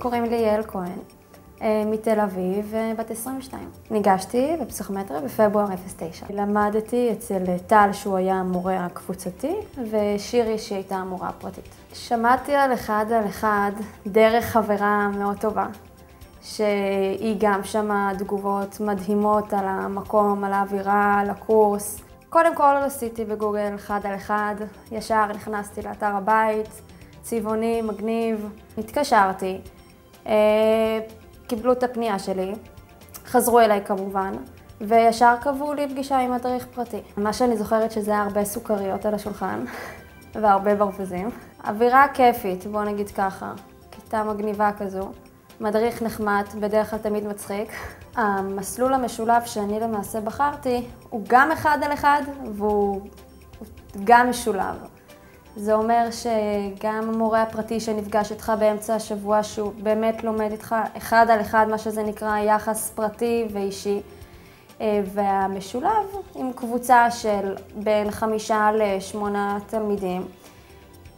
קוראים לי יעל כהן, מתל אביב, בת 22. ניגשתי בפסיכומטריה בפברואר 09. למדתי אצל טל שהוא היה המורה הקבוצתי, ושירי שהיא הייתה המורה הפרטית. שמעתי על אחד דרך חברה מאוד טובה, שהיא גם שמעה תגובות מדהימות על המקום, על האווירה, על הקורס. קודם כל עשיתי בגוגל 1 על 1, ישר נכנסתי לאתר הבית, צבעוני, מגניב, התקשרתי, קיבלו את הפנייה שלי, חזרו אליי כמובן, וישר קבעו לי פגישה עם מדריך פרטי. מה שאני זוכרת שזה היה הרבה סוכריות על השולחן, והרבה ברווזים. אווירה כיפית, בוא נגיד ככה, כיתה מגניבה כזו. מדריך נחמד, בדרך כלל תמיד מצחיק. המסלול המשולב שאני למעשה בחרתי הוא גם 1 על 1 והוא גם משולב. זה אומר שגם המורה הפרטי שנפגש איתך באמצע השבוע שהוא באמת לומד איתך 1 על 1, מה שזה נקרא יחס פרטי ואישי. והמשולב עם קבוצה של בין 5 ל8 תלמידים.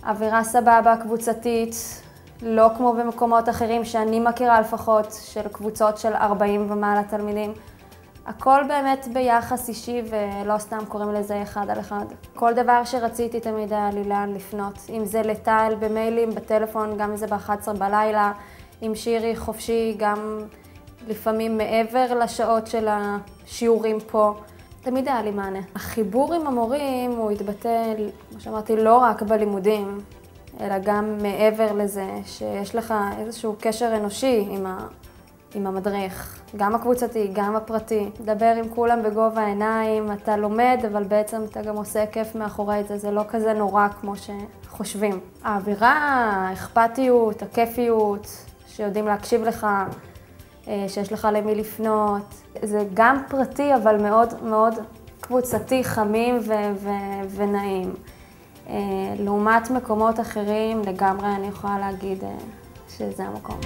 אווירה סבבה, קבוצתית, לא כמו במקומות אחרים שאני מכירה לפחות, של קבוצות של 40 ומעלה תלמידים. הכל באמת ביחס אישי ולא סתם קוראים לזה 1 על 1. כל דבר שרציתי תמיד היה לי לאן לפנות. אם זה לטל במיילים, בטלפון, גם אם זה ב-11 בלילה, עם שירי חופשי, גם לפעמים מעבר לשעות של השיעורים פה. תמיד היה לי מענה. החיבור עם המורים הוא התבטא, כמו שאמרתי, לא רק בלימודים, אלא גם מעבר לזה שיש לך איזשהו קשר אנושי עם המדריך, גם הקבוצתי, גם הפרטי. לדבר עם כולם בגובה העיניים, אתה לומד, אבל בעצם אתה גם עושה כיף מאחורי זה, זה לא כזה נורא כמו שחושבים. האווירה, האכפתיות, הכיפיות, שיודעים להקשיב לך, שיש לך למי לפנות. זה גם פרטי, אבל מאוד מאוד קבוצתי, חמים ונעים. לעומת מקומות אחרים, לגמרי אני יכולה להגיד שזה המקום.